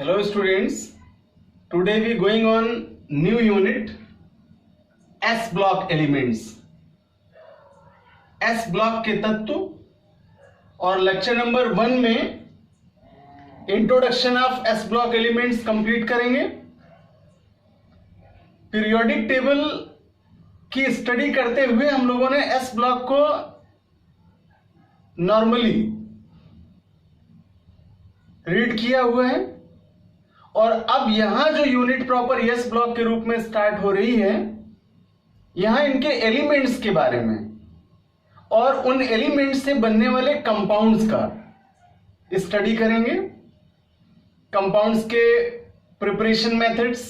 Hello students, today we going on new unit S block elements. S block के तत्व और lecture number 1 में introduction of S block elements complete करेंगे. Periodic table की study करते हुए हम लोगों ने S ब्लॉक को नॉर्मली रीड किया हुआ है और अब यहां जो यूनिट प्रॉपर एस ब्लॉक के रूप में स्टार्ट हो रही है, यहां इनके एलिमेंट्स के बारे में और उन एलिमेंट्स से बनने वाले कंपाउंड्स का स्टडी करेंगे. कंपाउंड्स के प्रिपरेशन मेथड्स,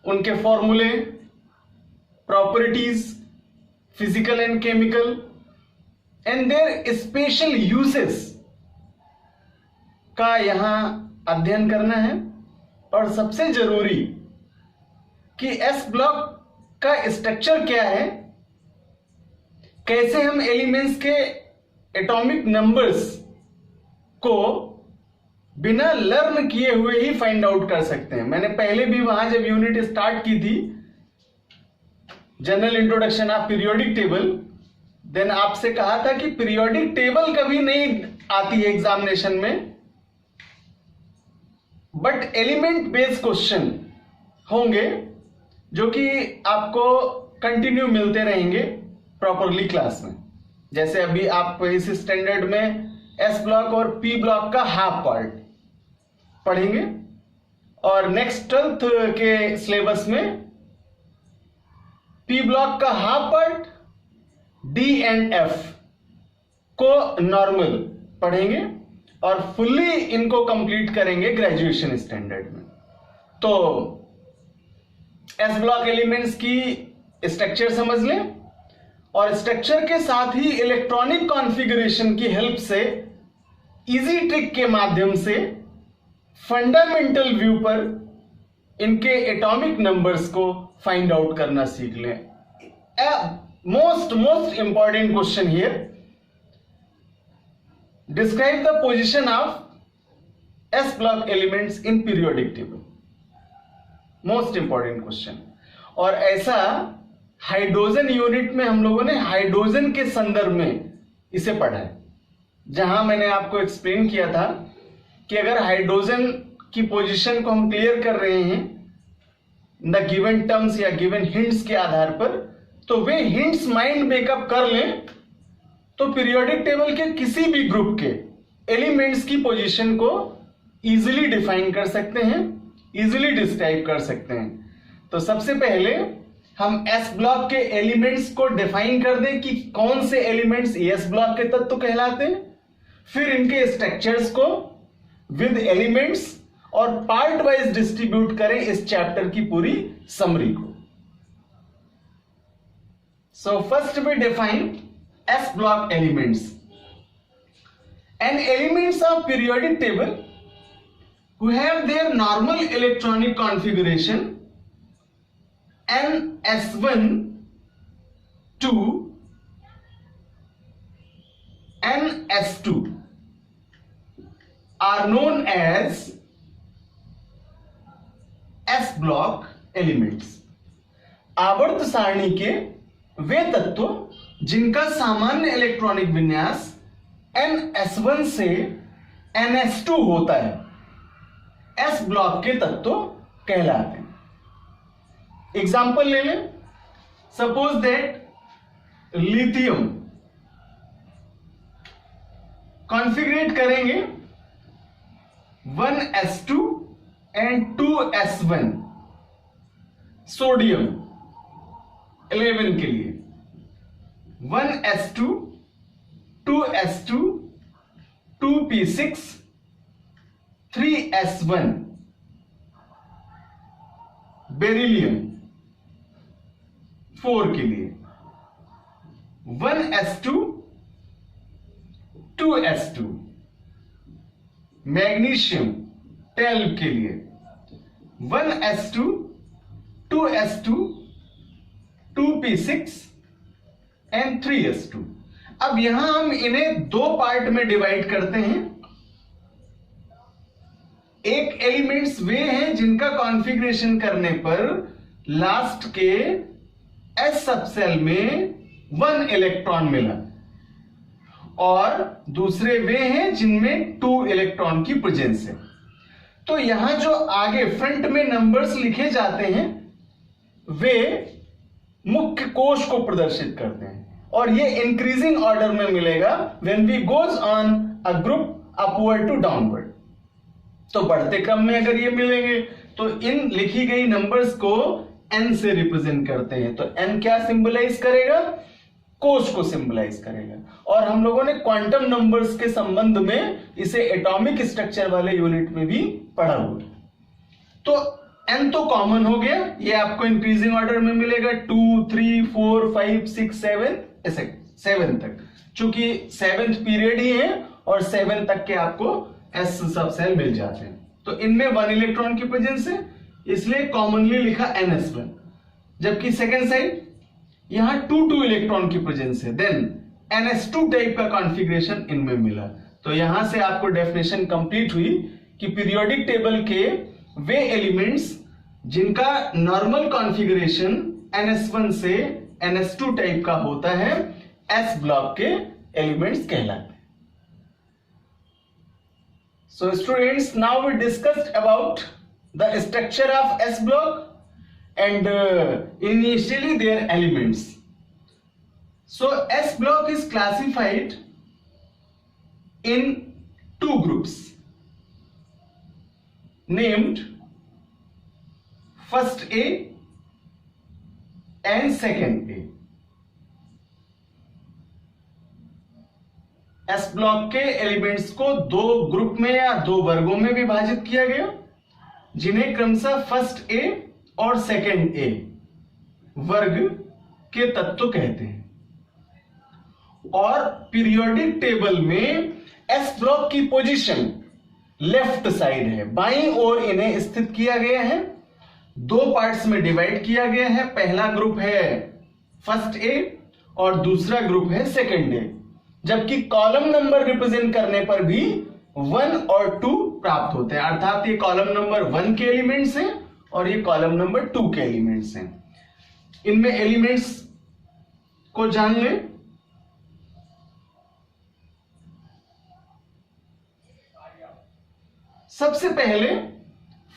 उनके फॉर्मूले, properties, physical and chemical and their special uses का यहां अध्ययन करना है. और सबसे जरूरी कि एस ब्लॉक का स्ट्रक्चर क्या है, कैसे हम एलिमेंट्स के एटॉमिक नंबर्स को बिना लर्न किए हुए ही फाइंड आउट कर सकते हैं. मैंने पहले भी वहां जब यूनिट स्टार्ट की थी, general introduction of periodic table, then आपसे कहा था कि पीरियोडिक टेबल कभी नहीं आती है एग्जामिनेशन में, बट एलिमेंट बेस्ड क्वेश्चन होंगे जो कि आपको कंटिन्यू मिलते रहेंगे प्रॉपरली क्लास में. जैसे अभी आप इस स्टैंडर्ड में एस ब्लॉक और पी ब्लॉक का हाफ पार्ट पढ़ेंगे और नेक्स्ट 12th के सिलेबस में पी ब्लॉक का half part, D and F को नॉर्मल पढ़ेंगे और फुल्ली इनको कंप्लीट करेंगे ग्रेजुएशन स्टैंडर्ड में. तो एस ब्लॉक एलिमेंट्स की स्ट्रक्चर समझ लें और स्ट्रक्चर के साथ ही इलेक्ट्रॉनिक कॉन्फ़िगरेशन की हेल्प से इजी ट्रिक के माध्यम से फंडामेंटल व्यू पर इनके एटॉमिक नंबर्स को फाइंड आउट करना सीख लें. Most important question here, describe the position of S block elements in periodic table. Most important question. और ऐसा हाइड्रोजन यूनिट में हम लोगों ने हाइड्रोजन के संदर्भ में इसे पढ़ा है, जहां मैंने आपको एक्सप्लेन किया था कि अगर हाइड्रोजन की पोजीशन को हम क्लियर कर रहे हैं द गिवन टर्म्स या गिवन हिंट्स के आधार पर, तो वे हिंट्स माइंड मेकअप कर लें तो पीरियोडिक टेबल के किसी भी ग्रुप के एलिमेंट्स की पोजीशन को इजीली डिफाइन कर सकते हैं, इजीली डिस्क्राइब कर सकते हैं. तो सबसे पहले हम एस ब्लॉक के एलिमेंट्स को डिफाइन कर दें कि कौन से एलिमेंट्स एस ब्लॉक के तत्व कहलाते हैं, फिर इनके स्ट्रक्चर्स को विद एलिमेंट्स और पार्ट वाइज डिस्ट्रीब्यूट करें इस चैप्टर की पूरी समरी को. So first we define S block elements. And elements of periodic table who have their normal electronic configuration NS1, 2, NS2 are known as S block elements. आवर्त सारणी के वे तत्व जिनका सामान्य इलेक्ट्रॉनिक विन्यास NS1 से NS2 होता है, S ब्लॉक के तत्व कहलाते हैं. एग्जाम्पल ले लें. सपोज दैट लिथियम कॉन्फ़िगरेट करेंगे 1s2 एंड 2s1. सोडियम 11 के लिए 1s2, 2s2, 2p6, 3s1. Beryllium 4 के लिए 1s2, 2s2. मैग्नीशियम 12 के लिए 1s2, 2s2, 2p6 and 3s2. अब यहां हम इन्हें दो पार्ट में डिवाइड करते हैं. एक एलिमेंट्स वे हैं जिनका कॉन्फ़िगरेशन करने पर लास्ट के एस सबसेल में 1 इलेक्ट्रॉन मिला, और दूसरे वे हैं जिनमें 2 इलेक्ट्रॉन की प्रेजेंस है। तो यहां जो आगे फ्रंट में नंबर्स लिखे जाते हैं वे मुख्य कोश को प्रदर्शित करते हैं, और ये इंक्रीजिंग ऑर्डर में मिलेगा when we goes on a group upward to downward. तो बढ़ते क्रम में अगर ये मिलेंगे तो इन लिखी गई नंबर्स को n से रिप्रेजेंट करते हैं। तो n क्या सिंबलाइज करेगा? कोश को सिंबलाइज करेगा। और हम लोगों ने क्वांटम नंबर्स के संबंध में इसे एटॉमिक स्ट्रक्चर वाले यूनिट में भी पढ़ा हुआ। तो n तो कॉमन हो गया, ये आपको इंक्रीजिंग ऑर्डर में मिलेगा 2, 3, 4, 5, 6, 7 ऐसे 7 तक, चूंकि 7th पीरियड ही है और 7 तक के आपको एस सब सेल मिल जाते हैं। तो इनमें 1 इलेक्ट्रॉन की प्रेजेंस है, इसलिए कॉमनली लिखा NS1। जबकि सेकेंड साइड यहां 2 इलेक्ट्रॉन की प्रेजेंस है, देन NS2 टाइप का कॉन्फ़िगरेशन इनमें मिला। तो यहां से आपको डेफिनेशन कंप्लीट हुई कि पीरियोडिक टेबल के वे एलिमेंट्स जिनका नॉर्मल कॉन्फ़िगरेशन NS1 से NS2 टाइप का होता है एस ब्लॉक के एलिमेंट्स कहलाते हैं। So students, now we discussed about the structure of S block and initially their elements. So S block is classified in 2 groups named first A and second A. S block के elements को 2 group में या 2 वर्गों में विभाजित किया गया, जिन्हें क्रमशः फर्स्ट ए और सेकेंड ए वर्ग के तत्व कहते हैं। और पीरियोडिक टेबल में एस ब्लॉक की पोजीशन लेफ्ट साइड है, बाईं ओर इन्हें स्थित किया गया है। 2 पार्ट्स में डिवाइड किया गया है, पहला ग्रुप है फर्स्ट ए और दूसरा ग्रुप है सेकेंड ए। जबकि कॉलम नंबर रिप्रेजेंट करने पर भी 1 और 2 प्राप्त होते हैं, अर्थात ये कॉलम नंबर 1 के एलिमेंट्स हैं और ये कॉलम नंबर 2 के एलिमेंट्स हैं। इनमें एलिमेंट्स को जान लें। सबसे पहले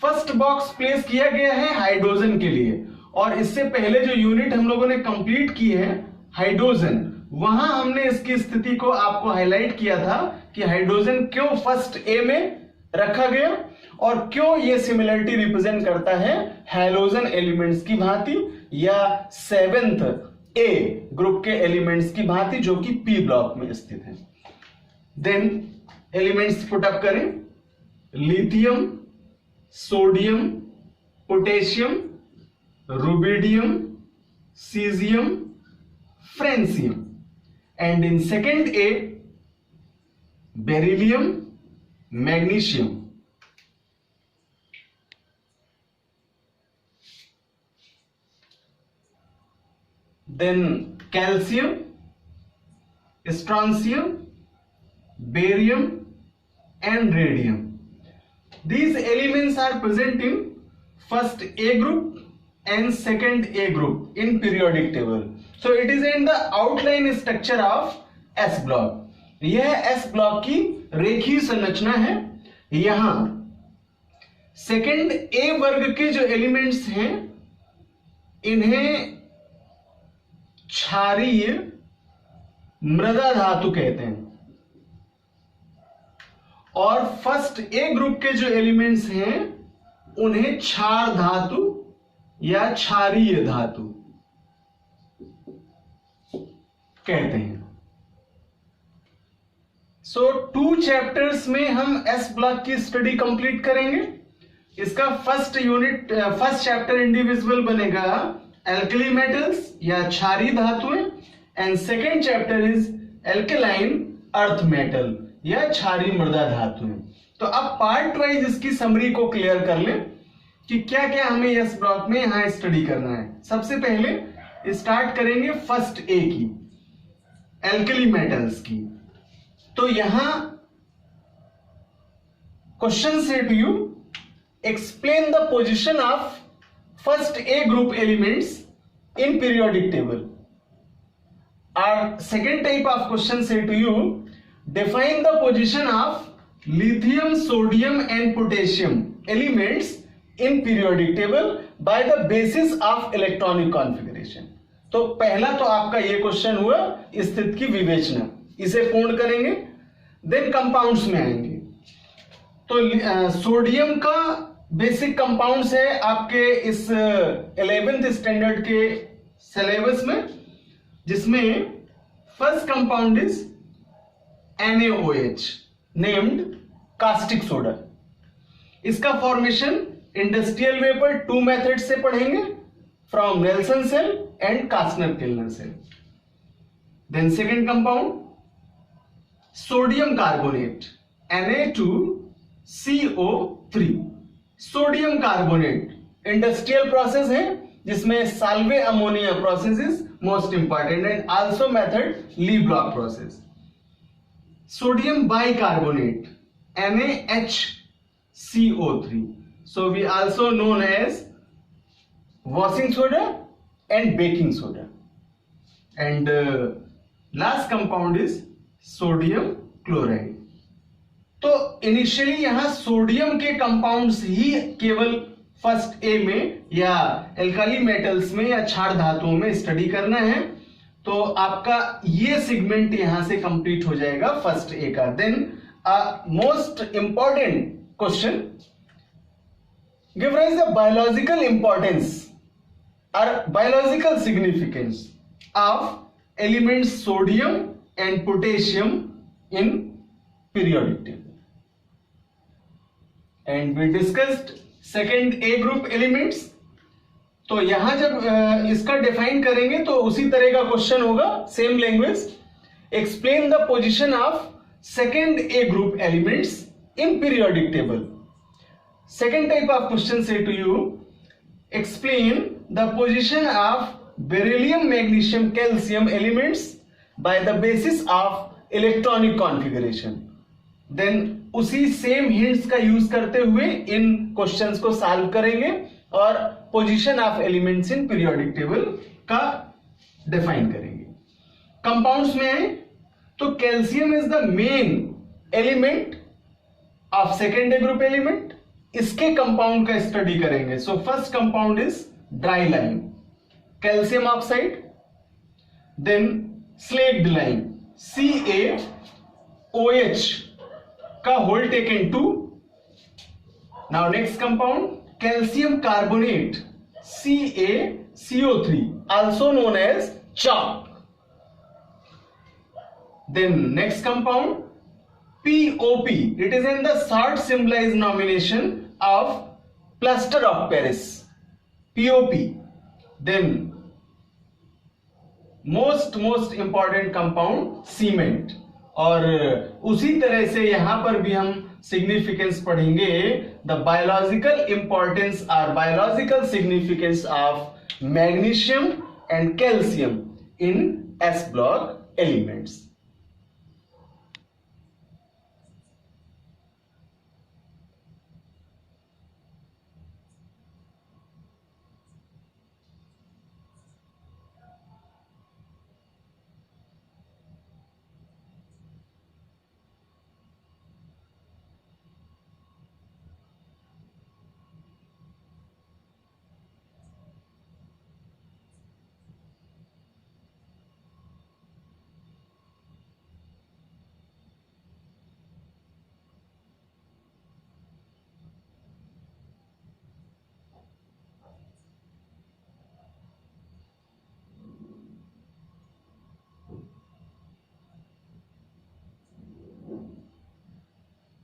फर्स्ट बॉक्स प्लेस किया गया है हाइड्रोजन के लिए, और इससे पहले जो यूनिट हम लोगों ने कंप्लीट की है हाइड्रोजन, वहां हमने इसकी स्थिति को आपको हाईलाइट किया था कि हाइड्रोजन क्यों फर्स्ट ए में रखा गया और क्यों ये सिमिलरिटी रिप्रेजेंट करता है हैलोजन एलिमेंट्स की भांति या 7th ए ग्रुप के एलिमेंट्स की भांति जो कि पी ब्लॉक में स्थित है। देन एलिमेंट्स पुट अप करें। Lithium, sodium, potassium, rubidium, caesium, francium, and in second A beryllium, magnesium, then calcium, strontium, barium and radium. These elements are present in first A group and second A group in periodic table. So it is in the outline structure of S block. यह S block की रेखीय संरचना है। यहां second ए वर्ग के जो elements हैं इन्हें क्षारीय मृदा धातु कहते हैं, और फर्स्ट ए ग्रुप के जो एलिमेंट्स हैं उन्हें क्षार धातु या क्षारीय धातु कहते हैं। सो 2 चैप्टर्स में हम एस ब्लॉक की स्टडी कंप्लीट करेंगे। इसका फर्स्ट चैप्टर इंडिविजुअल बनेगा एल्कली मेटल्स या क्षारीय धातुएं, and second chapter is alkaline earth metal या क्षारीय मृदा धातुएं। तो अब पार्ट वाइज इसकी समरी को क्लियर कर लें कि क्या क्या हमें एस ब्लॉक में यहां स्टडी करना है। सबसे पहले स्टार्ट करेंगे फर्स्ट ए की, एल्कली मेटल्स की। तो यहां क्वेश्चन से to you explain the position of first A group elements in periodic table. Our second type of question say to you, define the position of lithium, sodium and potassium elements in periodic table by the basis of electronic configuration. तो पहला तो आपका ये question हुआ स्थिति की विवेचना, इसे पूर्ण करेंगे, देन कंपाउंड्स में आएंगे। तो सोडियम का बेसिक कंपाउंड्स है आपके इस 11th स्टैंडर्ड के सिलेबस में, जिसमें first compound is NaOH named caustic soda. इसका फॉर्मेशन इंडस्ट्रियल वे पर 2 मेथड से पढ़ेंगे, from Nelson cell and Castner Kellner cell. Then second compound sodium carbonate Na2CO3। Sodium carbonate industrial process है, जिसमें Solvay ammonia process is most important and also method Leblanc process. Sodium bicarbonate NaHCO3, so we also known as washing soda and baking soda. And last compound is sodium chloride. तो initially यहां sodium के compounds ही केवल first A में या alkali metals में या क्षार धातुओं में स्टडी करना है, तो आपका ये सेगमेंट यहां से कंप्लीट हो जाएगा फर्स्ट ए का। Then most important question, give rise the biological importance और biological significance of element sodium and potassium in periodic table. And we discussed second A group elements. तो यहां जब इसका डिफाइन करेंगे तो उसी तरह का क्वेश्चन होगा, same language. Explain the position of second A group elements in periodic table. Second type of question से to you, explain the position of beryllium, magnesium, calcium elements by the basis of electronic configuration. Then उसी same hints का use करते हुए इन questions को solve करेंगे और position of elements in periodic table का डिफाइन करेंगे। कंपाउंड्स में आए तो calcium is the main element of second A group element, इसके कंपाउंड का स्टडी करेंगे। So first compound is dry lime, calcium oxide, then slaked lime CaOH का whole taken 2। Now next compound calcium carbonate CaCO3, also known as chalk. Then next compound POP, it is in the short symbolized nomination of plaster of Paris, POP. Then most important compound cement, और उसी तरह से यहां पर भी हम significance पढ़ेंगे, the biological importance और biological significance of magnesium and calcium in S block elements.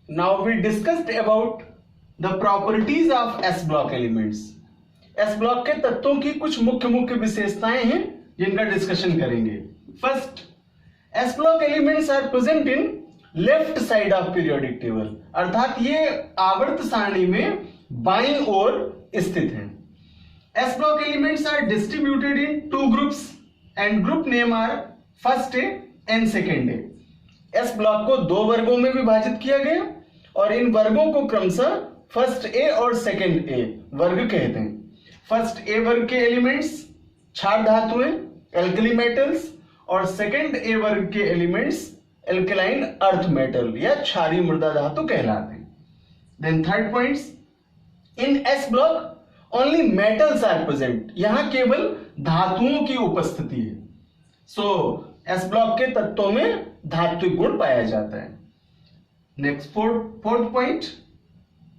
Now we discussed about the properties of S block elements. S block के तत्वों की कुछ मुख्य विशेषताएं हैं जिनका डिस्कशन करेंगे। First, S block elements are present in left side of periodic table, अर्थात ये आवर्त सारणी में बाईं ओर स्थित हैं। S block elements are distributed in 2 groups and group name are first A and second A। S block को 2 वर्गों में विभाजित किया गया और इन वर्गों को क्रमशः फर्स्ट ए और सेकंड ए वर्ग कहते हैं। फर्स्ट ए वर्ग के एलिमेंट्स क्षार धातुएं एल्कली मेटल्स, और सेकंड ए वर्ग के एलिमेंट्स एल्कलाइन अर्थ मेटल या क्षारीय मृदा धातु कहलाते हैं। Then third points, in S block only metals are present, यहां केवल धातुओं की उपस्थिति है। सो एस ब्लॉक के तत्वों में धात्विक गुण पाया जाता है। Next fourth point,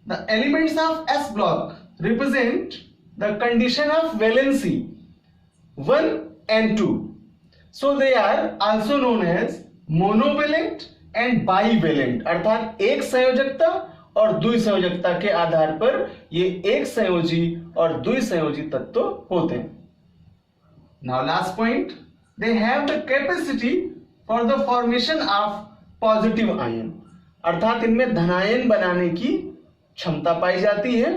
the elements of S block represent the condition of valency 1 and 2, so they are also known as monovalent and bivalent, अर्थात एक संयोजकता और द्विसंयोजकता के आधार पर ये एक संयोजी और द्विसंयोजी तत्व होते हैं। Now last point, they have the capacity for the formation of positive ion, अर्थात इनमें धनायन बनाने की क्षमता पाई जाती है,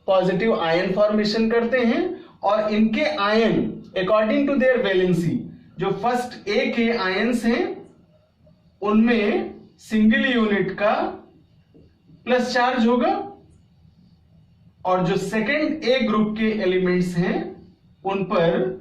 पॉजिटिव आयन फॉर्मेशन करते हैं, और इनके ion according to their valency, जो फर्स्ट ए के आयन्स हैं उनमें सिंगल यूनिट का प्लस चार्ज होगा, और जो सेकेंड ए ग्रुप के एलिमेंट्स हैं उन पर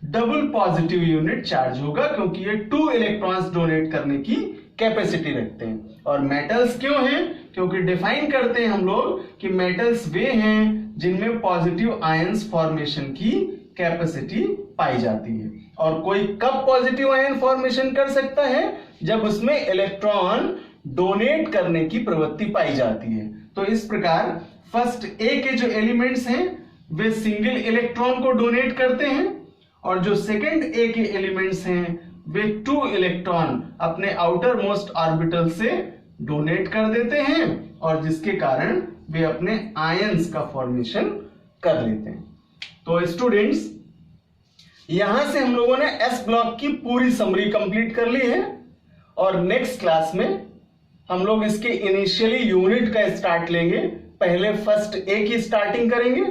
डबल पॉजिटिव यूनिट चार्ज होगा, क्योंकि ये 2 इलेक्ट्रॉन्स डोनेट करने की कैपेसिटी रखते हैं। और मेटल्स क्यों हैं? क्योंकि डिफाइन करते हैं हम लोग कि मेटल्स वे हैं जिनमें पॉजिटिव आयंस फॉर्मेशन की कैपेसिटी पाई जाती है। और कोई कब पॉजिटिव आयन फॉर्मेशन कर सकता है? जब उसमें इलेक्ट्रॉन डोनेट करने की प्रवृत्ति पाई जाती है। तो इस प्रकार फर्स्ट ए के जो एलिमेंट्स हैं वे सिंगल इलेक्ट्रॉन को डोनेट करते हैं, और जो सेकेंड ए के एलिमेंट्स हैं वे 2 इलेक्ट्रॉन अपने आउटर मोस्ट ऑर्बिटल से डोनेट कर देते हैं, और जिसके कारण वे अपने आयंस का फॉर्मेशन कर लेते हैं। तो स्टूडेंट्स, यहां से हम लोगों ने एस ब्लॉक की पूरी समरी कंप्लीट कर ली है, और नेक्स्ट क्लास में हम लोग इसके इनिशियली यूनिट का स्टार्ट लेंगे। पहले फर्स्ट ए की स्टार्टिंग करेंगे,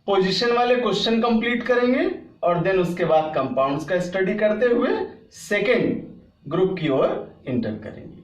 पोजीशन वाले क्वेश्चन कंप्लीट करेंगे, और देन उसके बाद कंपाउंड्स का स्टडी करते हुए सेकेंड ग्रुप की ओर एंटर करेंगे।